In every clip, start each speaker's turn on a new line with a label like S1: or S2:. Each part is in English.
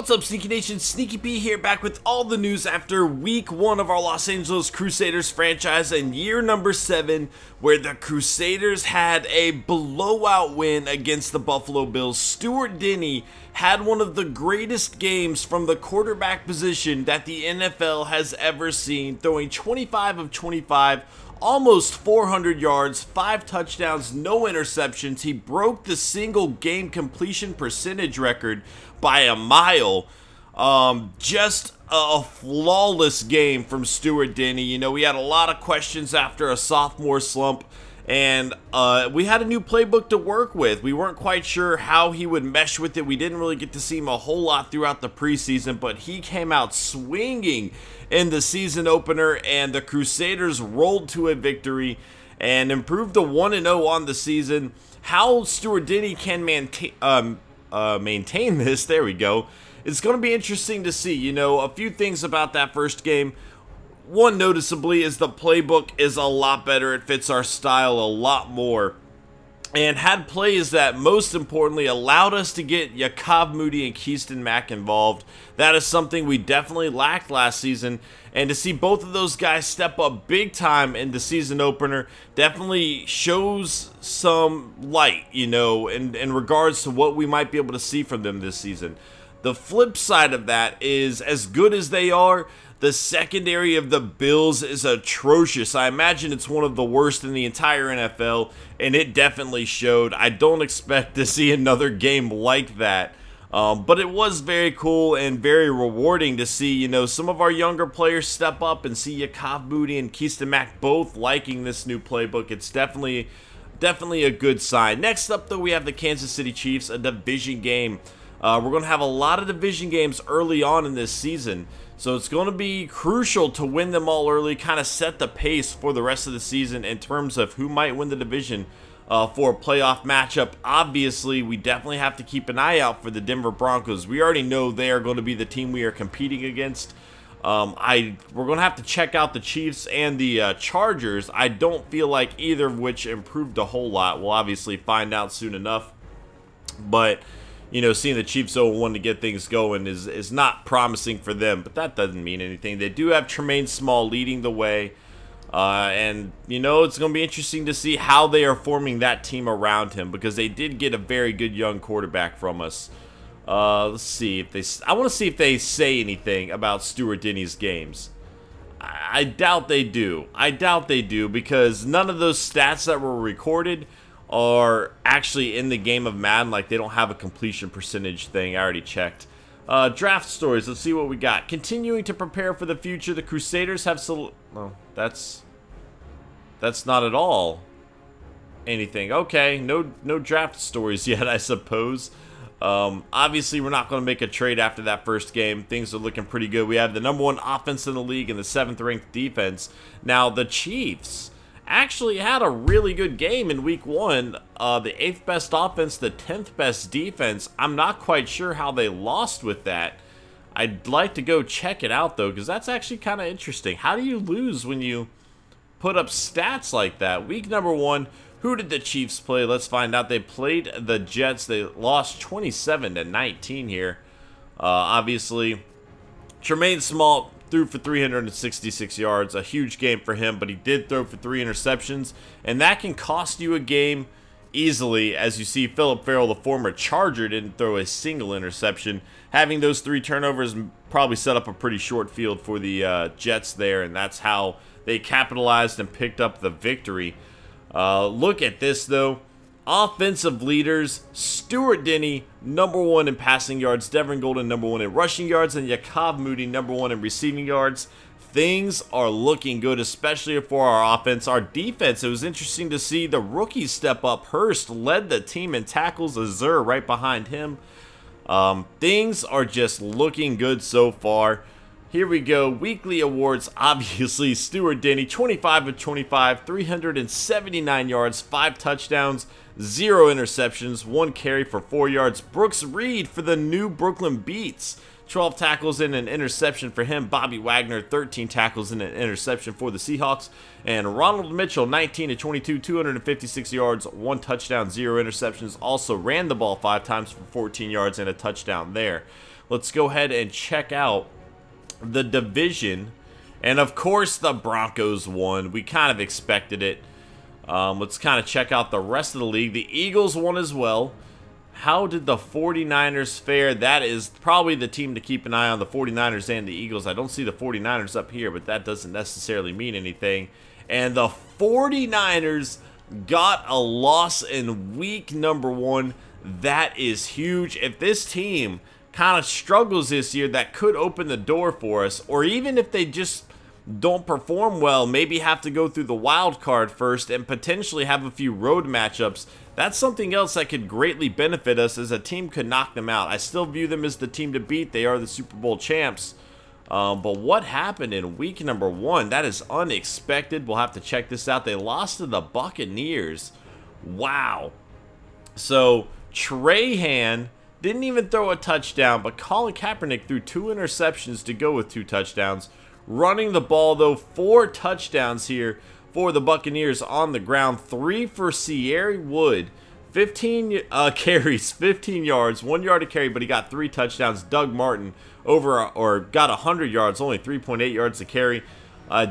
S1: What's up, Sneaky Nation? Sneaky P here, back with all the news after week 1 of our Los Angeles Crusaders franchise and year number 7, where the Crusaders had a blowout win against the Buffalo Bills. Stuart Denny had one of the greatest games from the quarterback position that the NFL has ever seen, throwing 25 of 25, almost 400 yards, 5 touchdowns, no interceptions. He broke the single game completion percentage record by a mile. Just a flawless game from Stuart Denny. You know, we had a lot of questions after a sophomore slump, and we had a new playbook to work with. We weren't quite sure how he would mesh with it. We didn't really get to see him a whole lot throughout the preseason, but he came out swinging in the season opener, and the Crusaders rolled to a victory and improved to 1-0 on the season. How Stuart Denny can maintain this, there we go, it's going to be interesting to see. You know, a few things about that first game. One noticeably is the playbook is a lot better. It fits our style a lot more, and had plays that most importantly allowed us to get Yakov Moody and Keyston Mack involved. That is something we definitely lacked last season, and to see both of those guys step up big time in the season opener definitely shows some light, you know, in regards to what we might be able to see from them this season. The flip side of that is, as good as they are, the secondary of the Bills is atrocious. I imagine it's one of the worst in the entire NFL, and it definitely showed. I don't expect to see another game like that. But it was very cool and very rewarding to see, you know, some of our younger players step up and see Yakov Moody and Keyston Mack both liking this new playbook. It's definitely a good sign. Next up, though, we have the Kansas City Chiefs, a division game. We're going to have a lot of division games early on in this season, so it's going to be crucial to win them all early, kind of set the pace for the rest of the season in terms of who might win the division for a playoff matchup. Obviously, we definitely have to keep an eye out for the Denver Broncos. We already know they are going to be the team we are competing against. We're going to have to check out the Chiefs and the Chargers. I don't feel like either of which improved a whole lot. We'll obviously find out soon enough, but you know, seeing the Chiefs 0-1 to get things going is not promising for them, but that doesn't mean anything. They do have Tremaine Small leading the way, and, you know, it's going to be interesting to see how they are forming that team around him, because they did get a very good young quarterback from us. Let's see if they... I want to see if they say anything about Stuart Denny's games. I doubt they do. I doubt they do, because none of those stats that were recorded are actually in the game of Madden. Like, they don't have a completion percentage thing. I already checked. Draft stories. Let's see what we got. Continuing to prepare for the future, the Crusaders have no, that's not at all anything. Okay, no draft stories yet, I suppose. Obviously, we're not going to make a trade after that first game. Things are looking pretty good. We have the #1 offense in the league and the 7th ranked defense. Now, the Chiefs actually had a really good game in week 1. The 8th best offense, the 10th best defense. I'm not quite sure how they lost with that. I'd like to go check it out, though, because that's actually kind of interesting. How do you lose when you put up stats like that? Week #1, who did the Chiefs play? Let's find out. They played the Jets. They lost 27-19 here. Obviously, Tremaine Small threw for 366 yards, a huge game for him, but he did throw for 3 interceptions, and that can cost you a game easily. As you see, Philip Farrell, the former Charger, didn't throw a single interception. Having those 3 turnovers probably set up a pretty short field for the Jets there, and that's how they capitalized and picked up the victory. Look at this, though. Offensive leaders, Stuart Denny, #1 in passing yards, Devin Golden, #1 in rushing yards, and Yakov Moody, #1 in receiving yards. Things are looking good, especially for our offense. Our defense, it was interesting to see the rookies step up. Hurst led the team in tackles, Azur right behind him. Things are just looking good so far. Here we go. Weekly awards. Obviously, Stuart Denny, 25 of 25, 379 yards, 5 touchdowns, 0 interceptions, 1 carry for 4 yards. Brooks Reed for the new Brooklyn Beats, 12 tackles and an interception for him. Bobby Wagner, 13 tackles and an interception for the Seahawks. And Ronald Mitchell, 19 of 22, 256 yards, 1 touchdown, 0 interceptions. Also ran the ball 5 times for 14 yards and a touchdown there. let's go ahead and check out the division. And of course the Broncos won. We kind of expected it. Let's kind of check out the rest of the league. The Eagles won as well. How did the 49ers fare? That is probably the team to keep an eye on, the 49ers and the Eagles. I don't see the 49ers up here, but that doesn't necessarily mean anything. And the 49ers got a loss in week number 1. That is huge. If this team kind of struggles this year, that could open the door for us. Or even if they just don't perform well, maybe have to go through the wild card first and potentially have a few road matchups. That's something else that could greatly benefit us, as a team could knock them out. I still view them as the team to beat. They are the Super Bowl champs. But what happened in week number 1? That is unexpected. We'll have to check this out. They lost to the Buccaneers. Wow. So Trahan didn't even throw a touchdown, but Colin Kaepernick threw 2 interceptions to go with 2 touchdowns. Running the ball, though, 4 touchdowns here for the Buccaneers on the ground. 3 for Sierra Wood. 15 carries, 15 yards, 1 yard a carry, but he got 3 touchdowns. Doug Martin got 100 yards, only 3.8 yards a carry.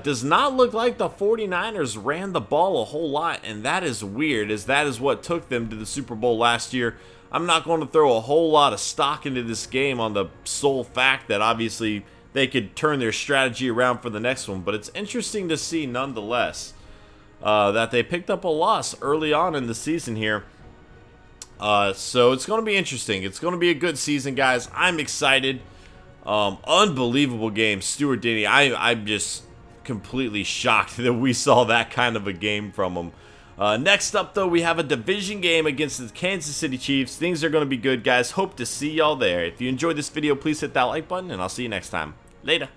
S1: Does not look like the 49ers ran the ball a whole lot, and that is weird, as that is what took them to the Super Bowl last year. I'm not going to throw a whole lot of stock into this game on the sole fact that obviously they could turn their strategy around for the next one, but it's interesting to see nonetheless that they picked up a loss early on in the season here. So it's going to be interesting. It's going to be a good season, guys. I'm excited. Unbelievable game. Stuart Denny, I'm just completely shocked that we saw that kind of a game from him. Next up, though, we have a division game against the Kansas City Chiefs. Things are going to be good, guys. Hope to see y'all there. If you enjoyed this video, please hit that like button, and I'll see you next time. Later.